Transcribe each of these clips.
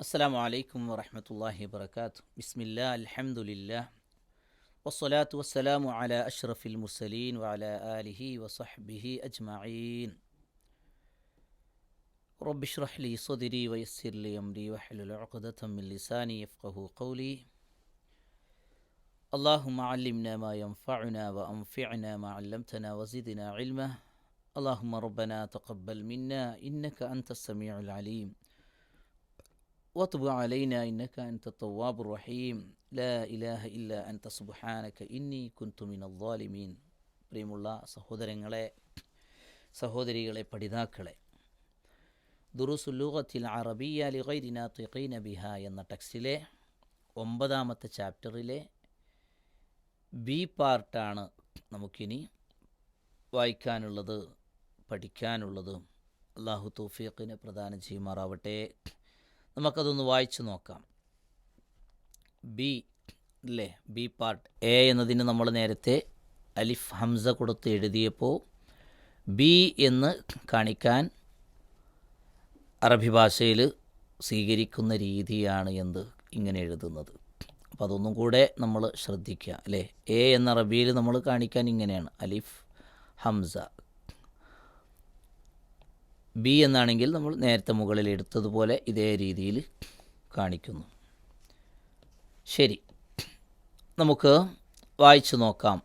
السلام عليكم ورحمة الله وبركاته. بسم الله الحمد لله والصلاة والسلام على أشرف المرسلين وعلى آله وصحبه أجمعين. رب اشرح لي صدري ويسر لي أمري واحلل عقدة من لساني يفقه قولي. اللهم علمنا ما ينفعنا وأنفعنا ما علمتنا وزدنا علما. اللهم ربنا تقبل منا إنك أنت السميع العليم وتب علينا إنك أنت التواب الرحيم لا إله إلا أنت سبحانك إني كنت من الظالمين. പ്രിയമുള്ള സഹോദരങ്ങളെ, സഹോദരികളെ, പഠിതാക്കളെ, ദുറൂസുൽ ലുഗത്തിൽ അറബിയ്യ ലിഗൈരി നാതിഖീന ബിഹാ എന്ന ടെക്സ്റ്റിലെ 9ാമത്തെ ചാപ്റ്ററിലെ ബി പാർട്ടാണ് നമുക്കിനി വായിക്കാനുള്ളത്, പഠിക്കാനുള്ളത്. അല്ലാഹു തൗഫീഖിനെ പ്രദാനം ചെയ്യുമാറാവട്ടെ. നമുക്കതൊന്ന് വായിച്ചു നോക്കാം. ബി അല്ലേ, ബി പാർട്ട്. എ എന്നതിന് നമ്മൾ നേരത്തെ അലിഫ് ഹംസ കൊടുത്ത് എഴുതിയപ്പോൾ ബി എന്ന് കാണിക്കാൻ അറബി ഭാഷയിൽ സ്വീകരിക്കുന്ന രീതിയാണ് ഇങ്ങനെ എഴുതുന്നത്. അപ്പോൾ അതൊന്നും കൂടെ നമ്മൾ ശ്രദ്ധിക്കുക അല്ലേ. എ എന്ന അറബിയിൽ നമ്മൾ കാണിക്കാൻ ഇങ്ങനെയാണ്, അലിഫ് ഹംസ. ബി എന്നാണെങ്കിൽ നമ്മൾ നേരത്തെ മുകളിൽ എടുത്തതുപോലെ ഇതേ രീതിയിൽ കാണിക്കുന്നു. ശരി, നമുക്ക് വായിച്ചു നോക്കാം.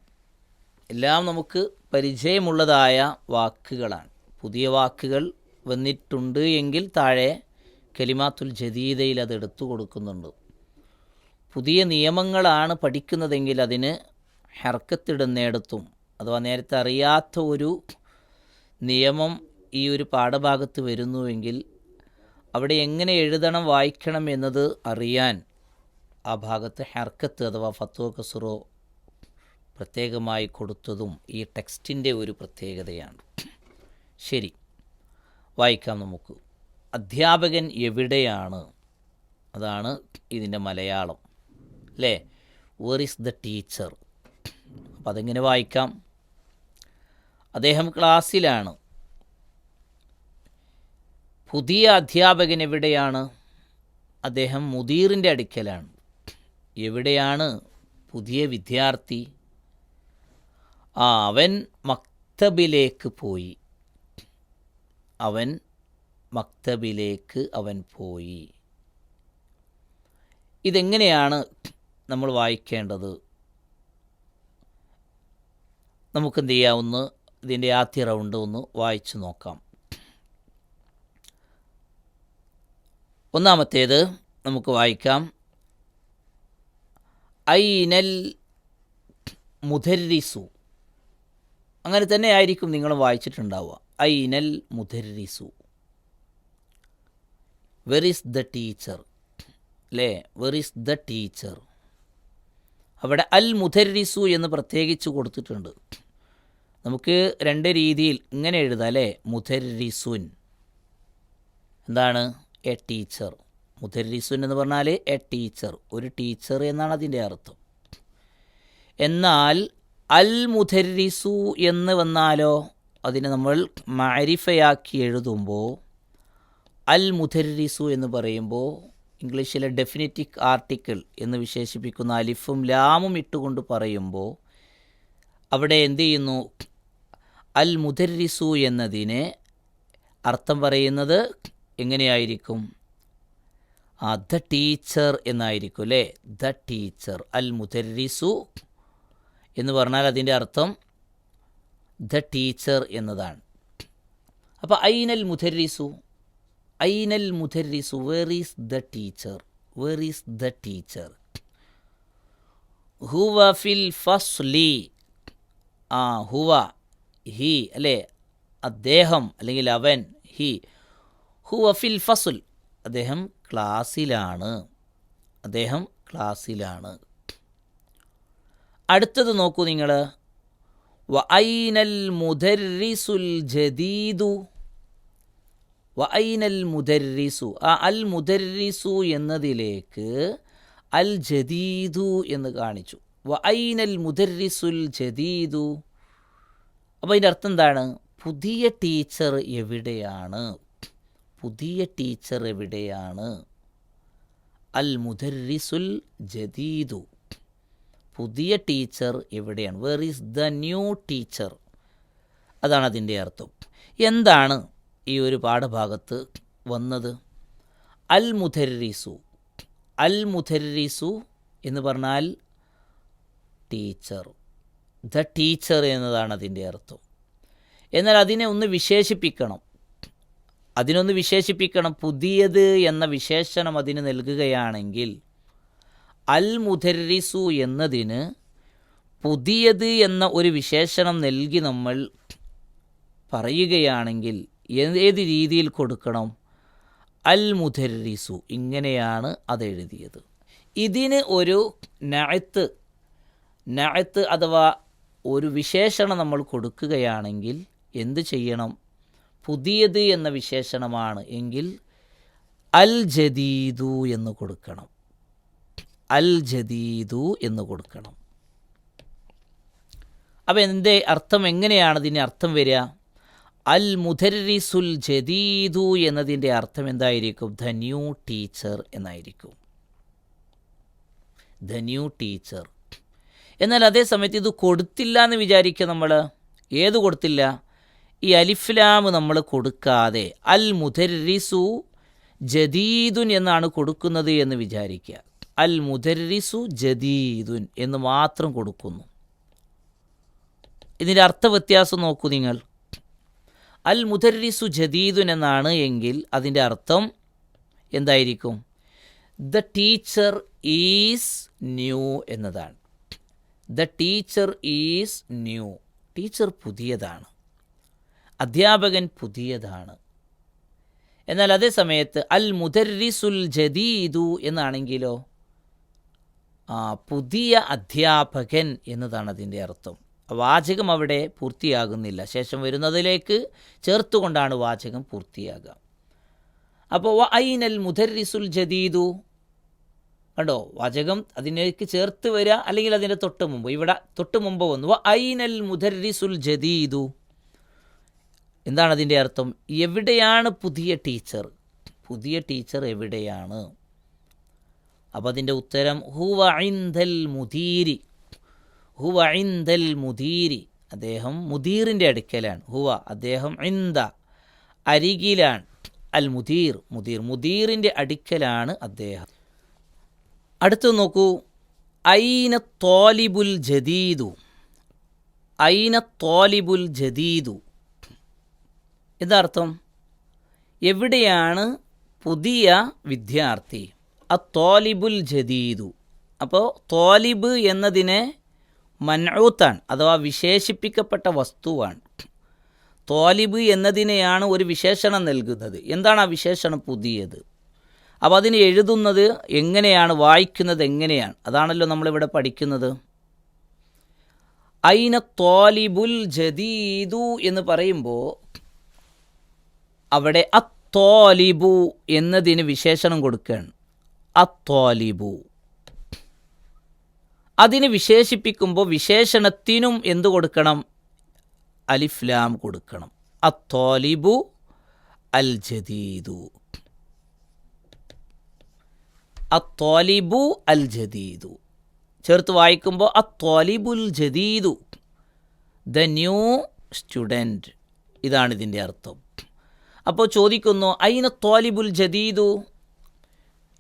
എല്ലാം നമുക്ക് പരിചയമുള്ളതായ വാക്കുകളാണ്. പുതിയ വാക്കുകൾ വന്നിട്ടുണ്ട് എങ്കിൽ താഴെ കലിമാത്തുൽ ജദീദയിൽ അത് എടുത്തു കൊടുക്കുന്നുണ്ട്. പുതിയ നിയമങ്ങളാണ് പഠിക്കുന്നതെങ്കിൽ അതിന് ഹർക്കത്തിടുന്നിടത്തും, അഥവാ നേരത്തെ അറിയാത്ത ഒരു നിയമം ഈ ഒരു പാഠഭാഗത്ത് വരുന്നുവെങ്കിൽ അവിടെ എങ്ങനെ എഴുതണം, വായിക്കണം എന്നത് അറിയാൻ ആ ഭാഗത്ത് ഹർക്കത്ത് അഥവാ ഫത്വ കസ്റോ പ്രത്യേകമായി കൊടുത്തതും ഈ ടെക്സ്റ്റിൻ്റെ ഒരു പ്രത്യേകതയാണ്. ശരി, വായിക്കാം നമുക്ക്. അധ്യാപകൻ എവിടെയാണ്? അതാണ് ഇതിൻ്റെ മലയാളം അല്ലേ. Where is the teacher? അപ്പം അതെങ്ങനെ വായിക്കാം? അദ്ദേഹം ക്ലാസ്സിലാണ്. പുതിയ അധ്യാപകൻ എവിടെയാണ്? അദ്ദേഹം മുദീറിൻ്റെ അടുക്കലാണ്. എവിടെയാണ് പുതിയ വിദ്യാർത്ഥി? അവൻ മക്തബിലേക്ക് പോയി. അവൻ പോയി. ഇതെങ്ങനെയാണ് നമ്മൾ വായിക്കേണ്ടത്? നമുക്കെന്ത് ചെയ്യാവുന്ന ഇതിൻ്റെ ആദ്യ റൗണ്ട് ഒന്ന് വായിച്ചു നോക്കാം. ഒന്നാമത്തേത് നമുക്ക് വായിക്കാം. ഐനൽ മുദർരിസു. അങ്ങനെ തന്നെ ആയിരിക്കും നിങ്ങൾ വായിച്ചിട്ടുണ്ടാവുക. ഐനൽ മുദർരിസു. വെർ ഈസ് ദ ടീച്ചർ അല്ലേ, വെർ ഈസ് ദ ടീച്ചർ. അവിടെ അൽ മുദർരിസു എന്ന് പ്രത്യേകിച്ച് കൊടുത്തിട്ടുണ്ട്. നമുക്ക് രണ്ട് രീതിയിൽ ഇങ്ങനെ എഴുതാം അല്ലേ. മുദർരിസുൻ എന്താണ്? A teacher. മുദർരിസുൻ എന്ന് പറഞ്ഞാൽ എ ടീച്ചർ, ഒരു ടീച്ചർ എന്നാണ് അതിൻ്റെ അർത്ഥം. എന്നാൽ അൽ മുദർരിസു എന്ന് വന്നാലോ അതിനെ നമ്മൾ മഅരിഫയാക്കി എഴുതുമ്പോൾ, അൽ മുദർരിസു എന്ന് പറയുമ്പോൾ ഇംഗ്ലീഷിലെ ഡെഫിനിറ്റിക് ആർട്ടിക്കിൾ എന്ന് വിശേഷിപ്പിക്കുന്ന അലിഫും ലാമും ഇട്ടുകൊണ്ട് പറയുമ്പോൾ അവിടെ എന്ത് ചെയ്യുന്നു? അൽ മുദർരിസു എന്നതിനെ അർത്ഥം പറയുന്നത് എങ്ങനെയായിരിക്കും? ദ ടീച്ചർ എന്നായിരിക്കും അല്ലേ. The teacher. അൽ മുദർരിസു എന്ന് പറഞ്ഞാൽ അതിൻ്റെ അർത്ഥം ദ ടീച്ചർ എന്നതാണ്. അപ്പോൾ ഐനൽ മുദർരിസു, ഐനൽ മുദർരിസു, where is the teacher, where is the teacher. ഹുവ ഫിൽ ഫസ്ലി. ഹുവ, ഹി അല്ലേ, അദ്ദേഹം അല്ലെങ്കിൽ അവൻ, ഹി. ഹുവ ഫിൽ ഫസ്ൽ, അദ്ദേഹം ക്ലാസ്സിലാണ്, അദ്ദേഹം ക്ലാസ്സിലാണ്. അടുത്തത് നോക്കൂ നിങ്ങൾ. വ ഐനൽ മുദർരിസുൽ ജദീദു. വ ഐനൽ മുദർരിസു. അൽ മുദർരിസു എന്നതിലേക്ക് അൽ ജദീദു എന്ന് കാണിച്ചു. വ ഐനൽ മുദർരിസുൽ ജദീദു. അപ്പോൾ അതിൻ്റെ അർത്ഥം എന്താണ്? പുതിയ ടീച്ചർ എവിടെയാണ്? പുതിയ ടീച്ചർ എവിടെയാണ്? അൽ മുദർരിസുൽ ജദീദു, പുതിയ ടീച്ചർ എവിടെയാണ്? Where is the new teacher? അതാണ് അതിൻ്റെ അർത്ഥം. എന്താണ് ഈ ഒരു പാഠഭാഗത്ത് വന്നത്? അൽ മുദർരിസു. അൽ മുദർരിസു എന്ന് പറഞ്ഞാൽ ടീച്ചർ, ദ ടീച്ചർ എന്നതാണ് അതിൻ്റെ അർത്ഥം. എന്നാൽ അതിനെ ഒന്ന് വിശേഷിപ്പിക്കണം, പുതിയത് എന്ന വിശേഷണം അതിന് നൽകുകയാണെങ്കിൽ അൽ മുദർരിസു എന്നതിന് പുതിയത് എന്ന ഒരു വിശേഷണം നൽകി നമ്മൾ പറയുകയാണെങ്കിൽ ഏത് രീതിയിൽ കൊടുക്കണം? അൽ മുദർരിസു, ഇങ്ങനെയാണ് അതെഴുതിയത്. ഇതിന് ഒരു നഅത്ത് അഥവാ ഒരു വിശേഷണം നമ്മൾ കൊടുക്കുകയാണെങ്കിൽ എന്ത് ചെയ്യണം? പുതിയത് എന്ന വിശേഷണമാണ് എങ്കിൽ അൽ ജദീദു എന്ന് കൊടുക്കണം. അൽ ജദീദു എന്ന് കൊടുക്കണം. അപ്പോൾ എൻ്റെ അർത്ഥം എങ്ങനെയാണ് ഇതിൻ്റെ അർത്ഥം വരിക? അൽ മുദർരിസുൽ ജദീദു എന്നതിൻ്റെ അർത്ഥം എന്തായിരിക്കും? ദ ന്യൂ ടീച്ചർ എന്നായിരിക്കും. The new teacher. എന്നാൽ അതേ സമയത്ത് ഇത് കൊടുത്തില്ല എന്ന് വിചാരിക്കുക നമ്മൾ. ഏത് കൊടുത്തില്ല? ഈ അലിഫ്ലാം നമ്മൾ കൊടുക്കാതെ അൽ മുദർരിസു ജദീദുൻ എന്നാണ് കൊടുക്കുന്നത് എന്ന് വിചാരിക്കുക. അൽ മുദർരിസു ജദീദുൻ എന്ന് മാത്രം കൊടുക്കുന്നു. ഇതിൻ്റെ അർത്ഥവ്യത്യാസം നോക്കൂ നിങ്ങൾ. അൽ മുദർരിസു ജദീദുൻ എന്നാണ് എങ്കിൽ അതിൻ്റെ അർത്ഥം എന്തായിരിക്കും? ദ ടീച്ചർ ഈസ് ന്യൂ എന്നതാണ്. The teacher is new, teacher പുതിയതാണ്, അധ്യാപകൻ പുതിയതാണ്. എന്നാൽ അതേ സമയത്ത് അൽ മുദർരിസുൽ ജദീദു എന്നാണെങ്കിലോ പുതിയ അധ്യാപകൻ എന്നതാണ് അതിൻ്റെ അർത്ഥം. വാചകം അവിടെ പൂർത്തിയാകുന്നില്ല, ശേഷം വരുന്നതിലേക്ക് ചേർത്തുകൊണ്ടാണ് വാചകം പൂർത്തിയാകുക. അപ്പോൾ വ ഐനൽ മുദർരിസുൽ ജദീദു, കണ്ടോ വാചകം അതിലേക്ക് ചേർത്ത് വരിക, അല്ലെങ്കിൽ അതിൻ്റെ തൊട്ട് മുമ്പ്, ഇവിടെ തൊട്ട് മുമ്പ് വന്നു വ ഐനൽ മുദർരിസുൽ ജദീദു. എന്താണ് അതിൻ്റെ അർത്ഥം? എവിടെയാണ് പുതിയ ടീച്ചർ? പുതിയ ടീച്ചർ എവിടെയാണ്? അപ്പോൾ അതിൻ്റെ ഉത്തരം ഹുവ ഇൻദൽ മുദീരി. ഹുവ ഇൻദൽ മുദീരി, അദ്ദേഹം മുദീറിൻ്റെ അടുക്കലാണ്. ഹുവ അദ്ദേഹം, ഇൻദ അരികിലാണ്, അൽ മുദീർ മുദീറിൻ്റെ അടുക്കലാണ് അദ്ദേഹം. അടുത്ത് നോക്കൂ, ഐന ത്വാലിബുൽ ജദീദു. ഐന ത്വാലിബുൽ ജദീദു എന്താർത്ഥം? എവിടെയാണ് പുതിയ വിദ്യാർത്ഥി? അത്വാലിബുൽ ജദീദു. അപ്പോൾ ത്വാലിബ് എന്നതിനെ മൻഊത്താണ്, അഥവാ വിശേഷിപ്പിക്കപ്പെട്ട വസ്തുവാണ്. ത്വാലിബ് എന്നതിനെയാണ് ഒരു വിശേഷണം നൽകുന്നത്. എന്താണ് ആ വിശേഷണം? പുതിയത്. അപ്പോൾ അതിന് എഴുതുന്നത് എങ്ങനെയാണ്, വായിക്കുന്നത് എങ്ങനെയാണ്? അതാണല്ലോ നമ്മളിവിടെ പഠിക്കുന്നത്. ഐന ത്വാലിബുൽ ജദീദു എന്ന് പറയുമ്പോൾ അവിടെ അത്വാലിബു എന്നതിന് വിശേഷണം കൊടുക്കുകയാണ്. അത്വാലിബു അതിന് വിശേഷിപ്പിക്കുമ്പോൾ വിശേഷണത്തിനും എന്ത് കൊടുക്കണം? അലിഫ്ലാം കൊടുക്കണം. അത്വാലിബു അൽ ജദീദു. അത്വാലിബു അൽ ജദീദു ചേർത്ത് വായിക്കുമ്പോൾ അത്വാലിബുൽ ജദീദു, ദ ന്യൂ സ്റ്റുഡൻറ്റ്, ഇതാണ് ഇതിൻ്റെ അർത്ഥം. അപ്പോൾ ചോദിക്കുന്നു, ഐന ത്വാലിബുൽ ജദീദു,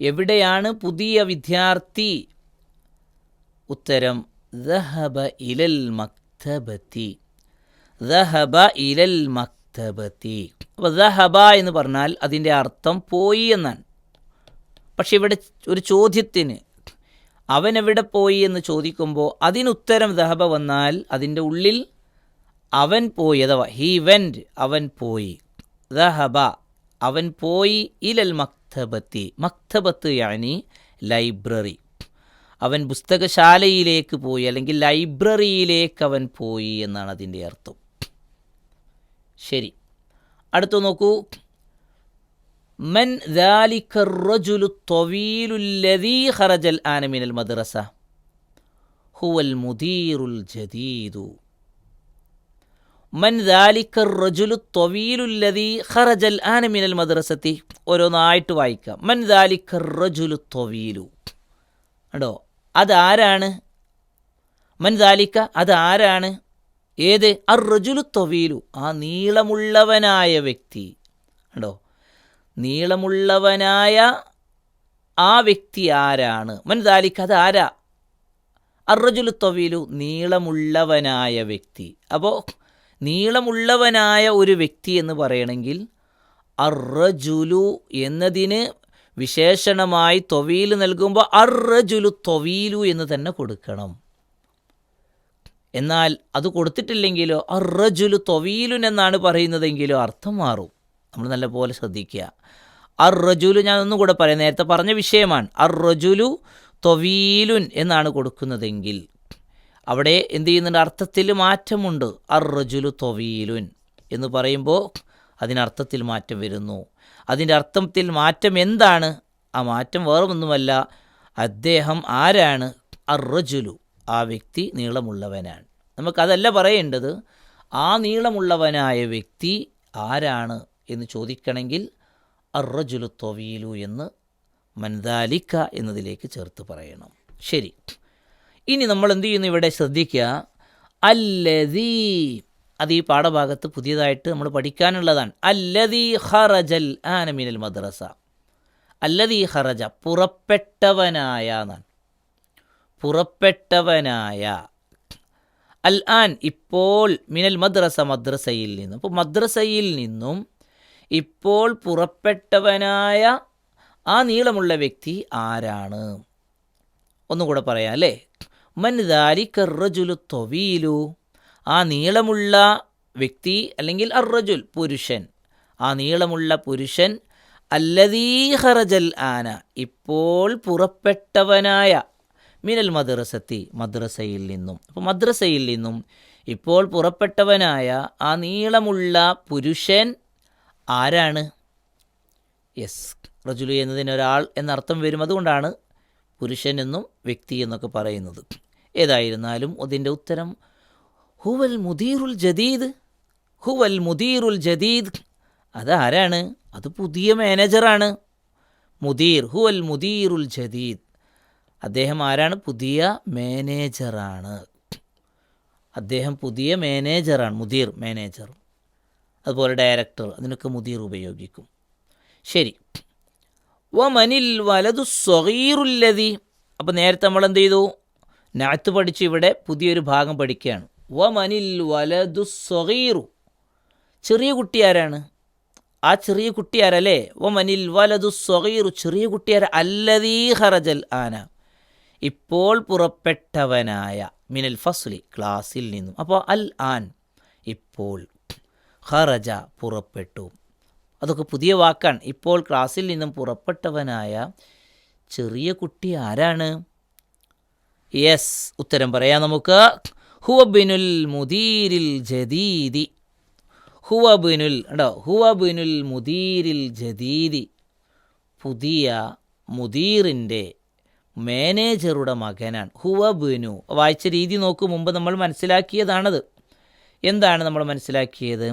എവിടെയാണ് പുതിയ വിദ്യാർത്ഥി? ഉത്തരം ദഹബ ഇലൽ മക്തബത്തി. ദഹബ ഇലൽ മക്തബത്തി. അപ്പോൾ ദഹബ എന്ന് പറഞ്ഞാൽ അതിൻ്റെ അർത്ഥം പോയി എന്നാണ്. പക്ഷെ ഇവിടെ ഒരു ചോദ്യത്തിന് അവൻ എവിടെ പോയി എന്ന് ചോദിക്കുമ്പോൾ അതിനുത്തരം ദഹബ വന്നാൽ അതിൻ്റെ ഉള്ളിൽ അവൻ പോയി, അഥവാ ഹി വെൻറ്റ്, അവൻ പോയി. ദഹബ അവൻ പോയി, ഇലൽ മക്തബത്തി. മക്തബത്ത് യാനി ലൈബ്രറി. അവൻ പുസ്തകശാലയിലേക്ക് പോയി, അല്ലെങ്കിൽ ലൈബ്രറിയിലേക്ക് അവൻ പോയി എന്നാണ് അതിൻ്റെ അർത്ഥം. ശരി, അടുത്ത് നോക്കൂ. മൻ ദാലിക الرجل الطويل الذي خرج الآن من المدرسة هو المدير الجديد. മൻ ദാലിക റജുലു ത്വവീലുല്ലദീ ഖറജൽ ആന മിനൽ മദ്രസത്തി. ഓരോന്നായിട്ട് വായിക്കാം. മൻ ദാലിക റജുലു ത്വവീലു. കണ്ടോ, അതാരാണ്? മൻ ദാലിക, അതാരാണ്? ഏത്? അർ റജുലു ത്വവീലു, ആ നീളമുള്ളവനായ വ്യക്തി. കണ്ടോ, നീളമുള്ളവനായ ആ വ്യക്തി ആരാണ്? മൻ ദാലിക, അതാരാ? അർ റജുലു ത്വവീലു, നീളമുള്ളവനായ വ്യക്തി. അപ്പോൾ നീളമുള്ളവനായ ഒരു വ്യക്തി എന്ന് പറയണമെങ്കിൽ അർ റജുലു എന്നതിന് വിശേഷണമായി ത്വവീൽ നൽകുമ്പോൾ അർ റജുലു ത്വവീലു എന്ന് തന്നെ കൊടുക്കണം. എന്നാൽ അത് കൊടുത്തിട്ടില്ലെങ്കിലോ അർ റജുലു ത്വവീലുൻ എന്നാണ് പറയുന്നതെങ്കിലോ അർത്ഥം മാറും. നമ്മൾ നല്ലപോലെ ശ്രദ്ധിക്കുക. അർ റജുലു, ഞാൻ ഒന്നും കൂടെ പറയാം, നേരത്തെ പറഞ്ഞ വിഷയമാണ്. അർ റജുലു ത്വവീലുൻ എന്നാണ് കൊടുക്കുന്നതെങ്കിൽ അവിടെ എന്ത് ചെയ്യുന്നുണ്ട്? അർത്ഥത്തിൽ മാറ്റമുണ്ട്. അർ റജുലു ത്വവീലുൻ എന്ന് പറയുമ്പോൾ അതിനർത്ഥത്തിൽ മാറ്റം വരുന്നു. അതിൻ്റെ അർത്ഥത്തിൽ മാറ്റം എന്താണ്? ആ മാറ്റം വേറൊന്നുമല്ല, അദ്ദേഹം ആരാണ്? അർ റജുലു, ആ വ്യക്തി നീളമുള്ളവനാണ്. നമുക്കതല്ല പറയേണ്ടത്, ആ നീളമുള്ളവനായ വ്യക്തി ആരാണ് എന്ന് ചോദിക്കണമെങ്കിൽ അർ റജുലു ത്വവീലു എന്ന് മൻ ദാലിക എന്നതിലേക്ക് ചേർത്ത് പറയണം. ശരി, ഇനി നമ്മൾ എന്ത് ചെയ്യുന്നു? ഇവിടെ ശ്രദ്ധിക്കുക. അല്ലദീ, അത് ഈ പാഠഭാഗത്ത് പുതിയതായിട്ട് നമ്മൾ പഠിക്കാനുള്ളതാണ്. അല്ലദീ ഖറജൽ ആന മിനൽ മദ്രസ. അല്ലദീ ഖറജ, പുറപ്പെട്ടവനായ എന്നാണ്. പുറപ്പെട്ടവനായ. അൽ ആൻ, ഇപ്പോൾ. മിനൽ മദ്രസ, മദ്രസയിൽ നിന്നും. അപ്പോൾ മദ്രസയിൽ നിന്നും ഇപ്പോൾ പുറപ്പെട്ടവനായ ആ നീളമുള്ള വ്യക്തി ആരാണ്? ഒന്നുകൂടെ പറയാം അല്ലേ. മൻ ദാലിക റജുലു ത്വവീലു, ആ നീളമുള്ള വ്യക്തി അല്ലെങ്കിൽ അർ റജുൽ, പുരുഷൻ, ആ നീളമുള്ള പുരുഷൻ. അല്ലദീ ഖറജൽ ആന, ഇപ്പോൾ പുറപ്പെട്ടവനായ. മിനൽ മദ്രസത്തി, മദ്രസയിൽ നിന്നും. അപ്പോൾ മദ്രസയിൽ നിന്നും ഇപ്പോൾ പുറപ്പെട്ടവനായ ആ നീളമുള്ള പുരുഷൻ ആരാണ്? യെസ്, റജുലു എന്നതിന് ഒരാൾ എന്നർത്ഥം വരും. അതുകൊണ്ടാണ് പുരുഷൻ എന്നും വ്യക്തി എന്നൊക്കെ പറയുന്നത്. ഏതായിരുന്നാലും അതിൻ്റെ ഉത്തരം ഹുവൽ മുദീറുൽ ജദീദ്. ഹുവൽ മുദീറുൽ ജദീദ്, അതാരാണ്? അത് പുതിയ മാനേജറാണ്. മുദീർ, ഹുവൽ മുദീറുൽ ജദീദ്, അദ്ദേഹം ആരാണ്? പുതിയ മാനേജറാണ്. അദ്ദേഹം പുതിയ മാനേജറാണ്. മുദീർ, മാനേജർ. അതുപോലെ ഡയറക്ടർ, അതിനൊക്കെ മുദീർ ഉപയോഗിക്കും. ശരി. വമനിൽ വലതു സ്വഗീറുല്ലദീ. അപ്പോൾ നേരത്തെ നമ്മൾ എന്ത് ചെയ്തു? നഅത്ത് പഠിച്ച് ഇവിടെ പുതിയൊരു ഭാഗം പഠിക്കുകയാണ്. വമനിൽ വലതു സ്വഗീറു, ചെറിയ കുട്ടി ആരാണ്? ആ ചെറിയ കുട്ടി ആരല്ലേ? വമനിൽ വലതു സ്വഗീറു, ചെറിയ കുട്ടിയാര? അല്ലദീ ഖറജൽ ആന, ഇപ്പോൾ പുറപ്പെട്ടവനായ. മിനൽ ഫസ്ലി, ക്ലാസ്സിൽ നിന്നും. അപ്പോൾ അൽ ആൻ, ഇപ്പോൾ. ഖറജ, പുറപ്പെട്ടു. അതൊക്കെ പുതിയ വാക്കാണ്. ഇപ്പോൾ ക്ലാസ്സിൽ നിന്നും പുറപ്പെട്ടവനായ ചെറിയ കുട്ടി ആരാണ്? യെസ്, ഉത്തരം പറയാം നമുക്ക്. ഹുവബിനുൽ മുദീരിൽ ജദീദി. ഹുവബിനുൽ, ഉണ്ടോ? ഹുവബിനുൽ മുദീരിൽ ജദീദി, പുതിയ മുദീറിൻ്റെ, മാനേജറുടെ മകനാണ്. ഹുവബിനു, വായിച്ച രീതി നോക്കൂ, മുമ്പ് നമ്മൾ മനസ്സിലാക്കിയതാണത്. എന്താണ് നമ്മൾ മനസ്സിലാക്കിയത്?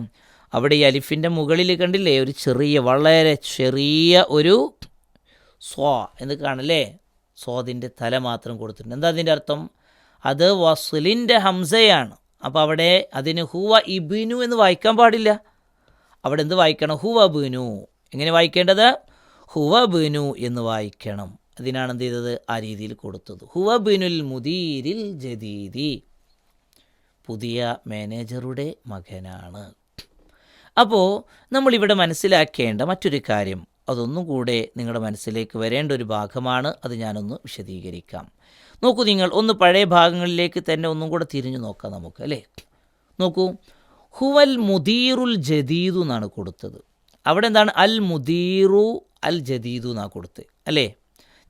അവിടെ ഈ അലിഫിൻ്റെ മുകളിൽ കണ്ടില്ലേ, ഒരു ചെറിയ, വളരെ ചെറിയ ഒരു സ്വാ എന്ന് കാണല്ലേ. സ്വാദിൻ്റെ തല മാത്രം കൊടുത്തിട്ടുണ്ട്. എന്താ അതിൻ്റെ അർത്ഥം? അത് വസ്ലിൻ്റെ ഹംസയാണ്. അപ്പോൾ അവിടെ അതിന് ഹുവ ഇബിനു എന്ന് വായിക്കാൻ പാടില്ല. അവിടെ എന്ത് വായിക്കണം? ഹുവ ബിനു. എങ്ങനെ വായിക്കേണ്ടത്? ഹുവ ബിനു എന്ന് വായിക്കണം. അതിനാണ് എന്ത് ചെയ്തത്? ആ രീതിയിൽ കൊടുത്തത്. ഹുവ ബിനുൽ മുദീരിൽ ജദീദി, പുതിയ മാനേജറുടെ മകനാണ്. അപ്പോൾ നമ്മളിവിടെ മനസ്സിലാക്കേണ്ട മറ്റൊരു കാര്യം, അതൊന്നും കൂടെ നിങ്ങളുടെ മനസ്സിലേക്ക് വരേണ്ട ഒരു ഭാഗമാണ്. അത് ഞാനൊന്ന് വിശദീകരിക്കാം. നോക്കൂ, നിങ്ങൾ ഒന്ന് പഴയ ഭാഗങ്ങളിലേക്ക് തന്നെ ഒന്നും കൂടെ തിരിഞ്ഞു നോക്കാം നമുക്ക്, അല്ലേ? നോക്കൂ, ഹുവൽ മുദീറുൽ ജദീദു എന്നാണ് കൊടുത്തത്. അവിടെ എന്താണ്? അൽ മുദീറു അൽ ജദീദു എന്നാണ് കൊടുത്തത്, അല്ലേ?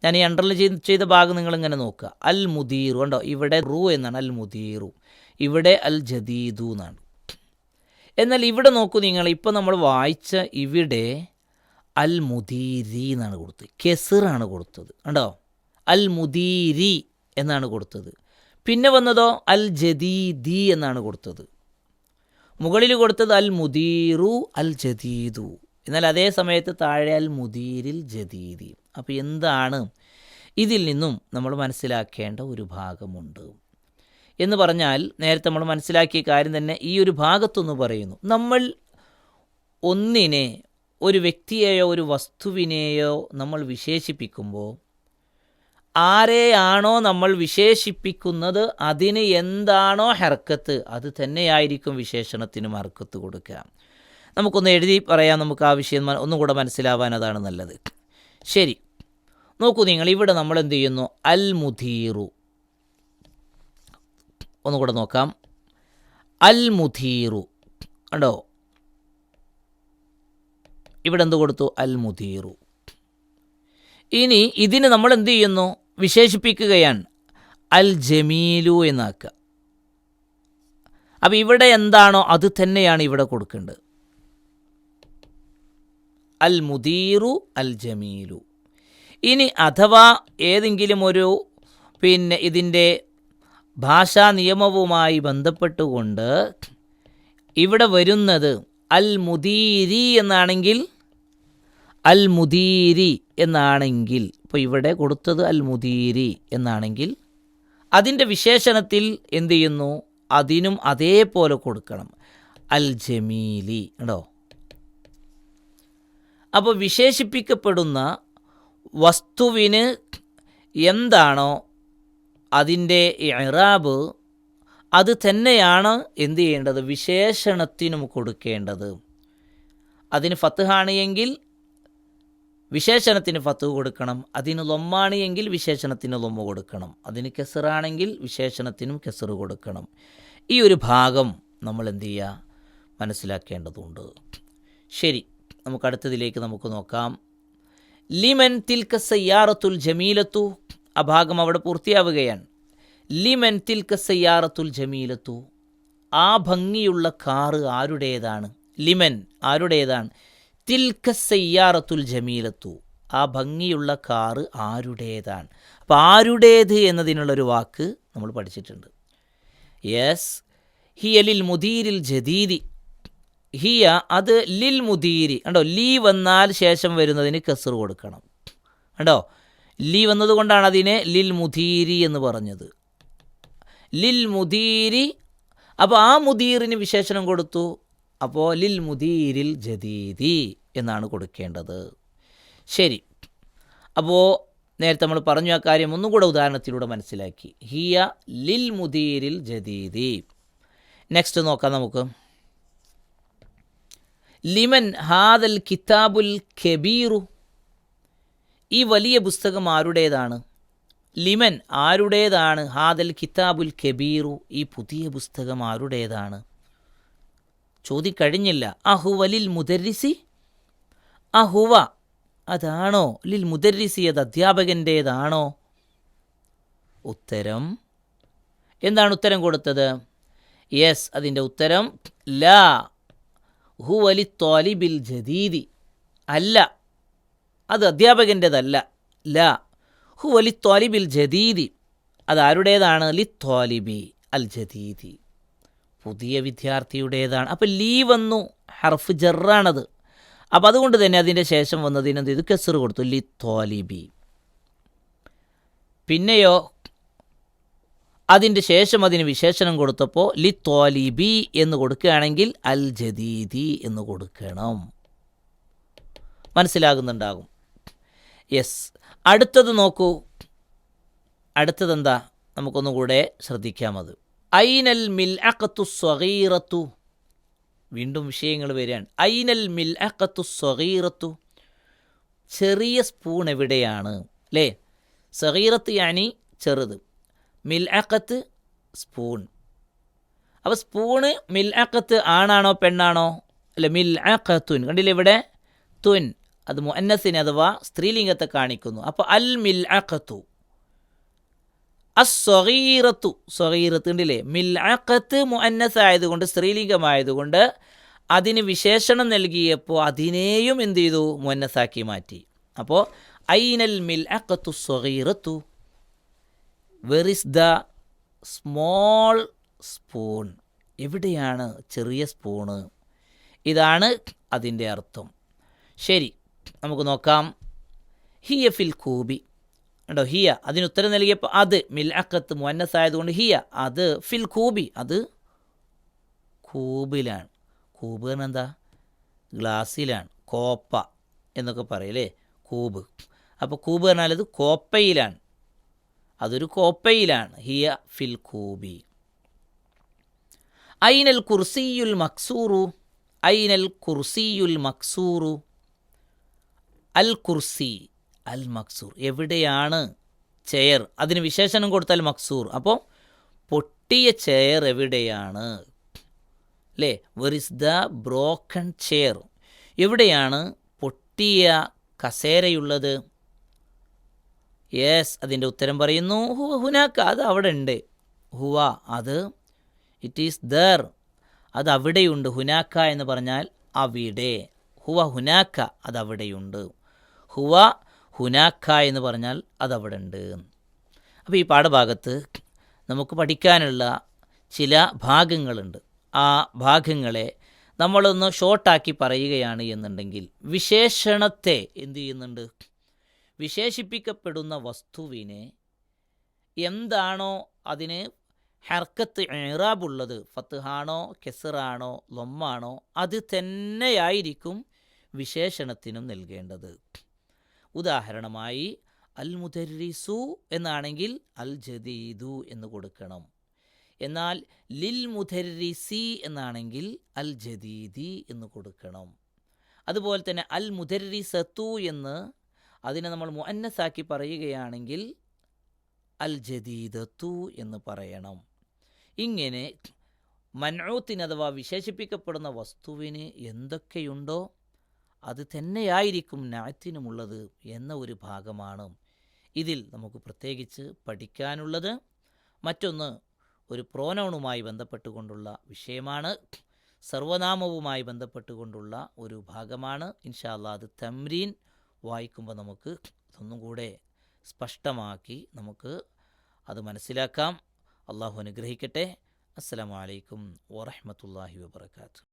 ഞാൻ ഈ അണ്ടർലൈൻ ചെയ്ത ഭാഗം നിങ്ങളിങ്ങനെ നോക്കുക. അൽ മുദീറു, കണ്ടോ? ഇവിടെ റു എന്നാണ്, അൽ മുദീറു. ഇവിടെ അൽ ജദീദു എന്നാണ്. എന്നാൽ ഇവിടെ നോക്കൂ നിങ്ങൾ, ഇപ്പോൾ നമ്മൾ വായിച്ച ഇവിടെ അൽ മുദീരി എന്നാണ് കൊടുത്തത്. കെസറാണ് കൊടുത്തത്, കണ്ടോ? അൽ മുദീരി എന്നാണ് കൊടുത്തത്. പിന്നെ വന്നതോ അൽ ജദീദി എന്നാണ് കൊടുത്തത്. മുകളിൽ കൊടുത്തത് അൽ മുദീറു അൽ ജദീദു, എന്നാൽ അതേ സമയത്ത് താഴെ അൽ മുദീരിൽ ജദീദി. അപ്പോൾ എന്താണ് ഇതിൽ നിന്നും നമ്മൾ മനസ്സിലാക്കേണ്ട ഒരു ഭാഗമുണ്ട് എന്ന് പറഞ്ഞാൽ, നേരത്തെ നമ്മൾ മനസ്സിലാക്കിയ കാര്യം തന്നെ ഈ ഒരു ഭാഗത്തൊന്ന് പറയുന്നു. നമ്മൾ ഒന്നിനെ, ഒരു വ്യക്തിയെയോ ഒരു വസ്തുവിനെയോ നമ്മൾ വിശേഷിപ്പിക്കുമ്പോൾ ആരെയാണോ നമ്മൾ വിശേഷിപ്പിക്കുന്നത് അതിന് എന്താണോ ഹർക്കത്ത് അത് തന്നെയായിരിക്കും വിശേഷണത്തിനും ഹർക്കത്ത് കൊടുക്കുക. നമുക്കൊന്ന് എഴുതി പറയാം, നമുക്ക് ആ വിഷയം ഒന്നും കൂടെ മനസ്സിലാവാൻ അതാണ് നല്ലത്. ശരി, നോക്കൂ നിങ്ങൾ, ഇവിടെ നമ്മൾ എന്ത് ചെയ്യുന്നു? അൽ മുദീറു, ഒന്നുകൂടെ നോക്കാം. അൽ മുദീറു കണ്ടോ, ഇവിടെ എന്ത് കൊടുത്തു? അൽ മുദീറു. ഇനി ഇതിന് നമ്മൾ എന്ത് ചെയ്യുന്നു? വിശേഷിപ്പിക്കുകയാണ്, അൽ ജമീലു എന്നാക്കുക. അപ്പോൾ ഇവിടെ എന്താണോ അത് തന്നെയാണ് ഇവിടെ കൊടുക്കേണ്ടത്. അൽ മുദീറു അൽ ജമീലു. ഇനി അഥവാ ഏതെങ്കിലും ഒരു ഇതിൻ്റെ ഭാഷാ നിയമവുമായി ബന്ധപ്പെട്ടുകൊണ്ട് ഇവിടെ വരുന്നത് അൽ മുദീരി എന്നാണെങ്കിൽ, അൽ മുദീരി എന്നാണെങ്കിൽ, ഇപ്പോൾ ഇവിടെ കൊടുത്തത് അൽ മുദീരി എന്നാണെങ്കിൽ അതിൻ്റെ വിശേഷണത്തിൽ എന്ത് ചെയ്യുന്നു? അതിനും അതേപോലെ കൊടുക്കണം, അൽ ജമീലി. ഉണ്ടോ? അപ്പോൾ വിശേഷിപ്പിക്കപ്പെടുന്ന വസ്തുവിന് എന്താണോ അതിൻ്റെ ഇറാബ് അത് തന്നെയാണ് എന്ത് ചെയ്യേണ്ടത്? വിശേഷണത്തിനും കൊടുക്കേണ്ടത്. അതിന് ഫത്ഹാണ് എങ്കിൽ വിശേഷണത്തിന് ഫത്ത് കൊടുക്കണം, അതിന് ലൊമ്മാണ് എങ്കിൽ വിശേഷണത്തിന് ലൊമ്മ കൊടുക്കണം, അതിന് കെസറാണെങ്കിൽ വിശേഷണത്തിനും കെസറ് കൊടുക്കണം. ഈ ഒരു ഭാഗം നമ്മൾ എന്ത് ചെയ്യുക? മനസ്സിലാക്കേണ്ടതുണ്ട്. ശരി, നമുക്ക് അടുത്തതിലേക്ക് നമുക്ക് നോക്കാം. ലിമൻ തിൽക സയ്യാറത്തുൽ ജമീലത്തു, ആ ഭാഗം അവിടെ പൂർത്തിയാവുകയാണ്. ലിമൻ തിൽക സയ്യാറത്തുൽ ജമീലത്തു, ആ ഭംഗിയുള്ള കാറ് ആരുടേതാണ്? ലിമൻ ആരുടേതാണ്? തിൽക സയ്യാറത്തുൽ ജമീലത്തു, ആ ഭംഗിയുള്ള കാറ് ആരുടേതാണ്? അപ്പോൾ ആരുടേത് എന്നതിനുള്ളൊരു വാക്ക് നമ്മൾ പഠിച്ചിട്ടുണ്ട്. യെസ്, ഹിയ ലിൽ മുദീരിൽ ജദീദി. ഹിയ അത് ലിൽ മുദീരി. കണ്ടോ, ലീ വന്നാൽ ശേഷം വരുന്നതിന് കസർ കൊടുക്കണം. കണ്ടോ, ലീ വന്നതുകൊണ്ടാണ് അതിനെ ലിൽ മുദീരി എന്ന് പറഞ്ഞത്. ലിൽ മുദീരി. അപ്പോൾ ആ മുദീറിന് വിശേഷണം കൊടുത്തു. അപ്പോൾ ലിൽ മുദീരിൽ ജദീദി എന്നാണ് കൊടുക്കേണ്ടത്. ശരി, അപ്പോൾ നേരത്തെ നമ്മൾ പറഞ്ഞു ആ കാര്യം ഒന്നും കൂടെ ഉദാഹരണത്തിലൂടെ മനസ്സിലാക്കി. ഹിയ ലിൽ മുദീരിൽ ജദീദി. നെക്സ്റ്റ് നോക്കാം നമുക്ക്. ലിമൻ ഹാദൽ കിതാബുൽ കബീറു, ഈ വലിയ പുസ്തകം ആരുടേതാണ്? ലിമൻ ആരുടേതാണ്? ഹാദൽ കിതാബുൽ കബീറു, ഈ പുതിയ പുസ്തകം ആരുടേതാണ്? ചോദിക്കഴിഞ്ഞില്ല. അഹുവ ലിൽ മുദരിസി, അഹുവ അതാണോ? ലിൽ മുദരിസി, അത് അധ്യാപകൻ്റേതാണോ? ഉത്തരം എന്താണ്? ഉത്തരം കൊടുത്തത് യെസ്, അതിൻ്റെ ഉത്തരം ലാ, ഹുവ ലി ത്വാലിബിൽ ജദീദി, അല്ല, അത് അധ്യാപകൻ്റേതല്ല. ലാ ഹുവ ലി ത്വാലിബിൽ ജദീദി, അത് ആരുടേതാണ്? ലി ത്വാലിബി അൽ ജദീദി, പുതിയ വിദ്യാർത്ഥിയുടേതാണ്. അപ്പോൾ ലീ വന്നു, ഹർഫ് ജറാണത്. അപ്പോൾ അതുകൊണ്ട് തന്നെ അതിൻ്റെ ശേഷം വന്നതിന് എന്ത് ചെയ്തു? കെസർ കൊടുത്തു, ലി ത്വാലിബി. പിന്നെയോ അതിൻ്റെ ശേഷം അതിന് വിശേഷണം കൊടുത്തപ്പോൾ ലി ത്വാലിബി എന്ന് കൊടുക്കുകയാണെങ്കിൽ അൽ ജദീദി എന്ന് കൊടുക്കണം. മനസ്സിലാകുന്നുണ്ടാകും. യെസ്, അടുത്തത് നോക്കൂ. അടുത്തതെന്താ? നമുക്കൊന്നുകൂടെ ശ്രദ്ധിക്കാം. അത് ഐനൽ മിൽഅഖത്തു സ്വഗീറത്തു, വീണ്ടും വിഷയങ്ങൾ വരികയാണ്. ഐനൽ മിൽഅഖത്തു സ്വഗീറത്തു, ചെറിയ സ്പൂൺ എവിടെയാണ്? അല്ലേ? സഗീറത്ത് യാനി ചെറുത്, മിൽഅഖത്ത് സ്പൂൺ. അപ്പോൾ സ്പൂണ് മിൽഅഖത്ത് ആണാണോ പെണ്ണാണോ? അല്ല, മിൽഅഖത്തുൻ. കണ്ടില്ലേ ഇവിടെ തുൻ, അത് മുഅന്നസിനെ അഥവാ സ്ത്രീലിംഗത്തെ കാണിക്കുന്നു. അപ്പോൾ അൽ മിൽഅഖത്തു. അസ്വഗീറത്തു, സ്വഗീറത്ത് കണ്ടില്ലേ? മിൽഅഖത്ത് മുഅന്നസ് ആയതുകൊണ്ട്, സ്ത്രീലിംഗമായതുകൊണ്ട് അതിന് വിശേഷണം നൽകിയപ്പോൾ അതിനെയും എന്ത് ചെയ്തു? മുഅന്നസാക്കി മാറ്റി. അപ്പോൾ ഐനൽ മിൽഅഖത്തു സ്വഗീറത്തു, where is the small spoon? എവിടെയാണ് ചെറിയ സ്പൂണ്? ഇതാണ് അതിൻ്റെ അർത്ഥം. ശരി, നമുക്ക് നോക്കാം. ഹിയ ഫിൽ കൂബി ഉണ്ടോ? ഹിയ അതിനുത്തരം നൽകിയപ്പോൾ അത് മിൽഅഖത്ത് മുഅന്നസായതുകൊണ്ട് ഹിയ അത് ഫിൽ കൂബി അത് കൂബിലാണ്. കൂബ് എന്ന് എന്താ? ഗ്ലാസ്സിലാണ്, കോപ്പ എന്നൊക്കെ പറയല്ലേ, കൂബ്. അപ്പോൾ കൂബ് പറഞ്ഞാൽ അത് കോപ്പയിലാണ്, അതൊരു കോപ്പയിലാണ്. ഹിയ ഫിൽ കൂബി. ഐനൽ കുർസിയുൽ മക്സൂറു, ഐനൽ കുർസിയുൽ മക്സൂറു, അൽ കുർസി അൽ മക്സൂർ എവിടെയാണ് ചെയർ? അതിന് വിശേഷണം കൊടുത്താൽ മക്സൂർ. അപ്പോൾ പൊട്ടിയ ചെയർ എവിടെയാണ് അല്ലേ? Were is the broken chair? എവിടെയാണ് പൊട്ടിയ കസേരയുള്ളത്? യെസ്, അതിൻ്റെ ഉത്തരം പറയുന്നു ഹുവ ഹുനാക്ക, അത് അവിടെ ഉണ്ട്. ഹുവ അത്, ഇറ്റ് ഈസ് ദർ, അത് അവിടെയുണ്ട്. ഹുനാക്ക എന്ന് പറഞ്ഞാൽ അവിടെ. ഹുവ ഹുനാക്ക, അത് അവിടെയുണ്ട്. ഹുവ ഹുനാക്ക എന്ന് പറഞ്ഞാൽ അതവിടെ ഉണ്ട്. അപ്പോൾ ഈ പാഠഭാഗത്ത് നമുക്ക് പഠിക്കാനുള്ള ചില ഭാഗങ്ങളുണ്ട്. ആ ഭാഗങ്ങളെ നമ്മളൊന്ന് ഷോർട്ടാക്കി പറയുകയാണ് എന്നുണ്ടെങ്കിൽ, വിശേഷണത്തെ എന്ത് ചെയ്യുന്നുണ്ട്? വിശേഷിപ്പിക്കപ്പെടുന്ന വസ്തുവിനെ എന്താണോ അതിന് ഹർക്കത്ത് ഇറാബുള്ളത്, ഫത്ഹാണോ കെസറാണോ ലൊമ്മാണോ, അത് തന്നെയായിരിക്കും വിശേഷണത്തിനും നൽകേണ്ടത്. ഉദാഹരണമായി അൽ മുദർരിസു എന്നാണെങ്കിൽ അൽ ജദീദു എന്ന് കൊടുക്കണം. എന്നാൽ ലിൽ മുദർരിസി എന്നാണെങ്കിൽ അൽ ജദീദി എന്ന് കൊടുക്കണം. അതുപോലെ തന്നെ അൽ മുദർരിസത്തു എന്ന് അതിനെ നമ്മൾ മുഅന്നസാക്കി പറയുകയാണെങ്കിൽ അൽ ജദീദത്തു എന്ന് പറയണം. ഇങ്ങനെ മൻഊത്തിന് അഥവാ വിശേഷിപ്പിക്കപ്പെടുന്ന വസ്തുവിന് എന്തൊക്കെയുണ്ടോ അത് തന്നെയായിരിക്കും നഅത്തിനുമുള്ളത് എന്ന ഒരു ഭാഗമാണ് ഇതിൽ നമുക്ക് പ്രത്യേകിച്ച് പഠിക്കാനുള്ളത്. മറ്റൊന്ന് ഒരു പ്രോനൗണുമായി ബന്ധപ്പെട്ടുകൊണ്ടുള്ള വിഷയമാണ്, സർവനാമവുമായി ബന്ധപ്പെട്ടുകൊണ്ടുള്ള ഒരു ഭാഗമാണ്. ഇൻഷാ അല്ലാഹ് അത് തംരീൻ വായിക്കുമ്പോൾ നമുക്ക് ഒന്നും കൂടെ സ്പഷ്ടമാക്കി നമുക്ക് അത് മനസ്സിലാക്കാം. അള്ളാഹു അനുഗ്രഹിക്കട്ടെ. അസ്സലാമു അലൈക്കും വറഹ്മത്തുള്ളാഹി വബറകാതുഹു.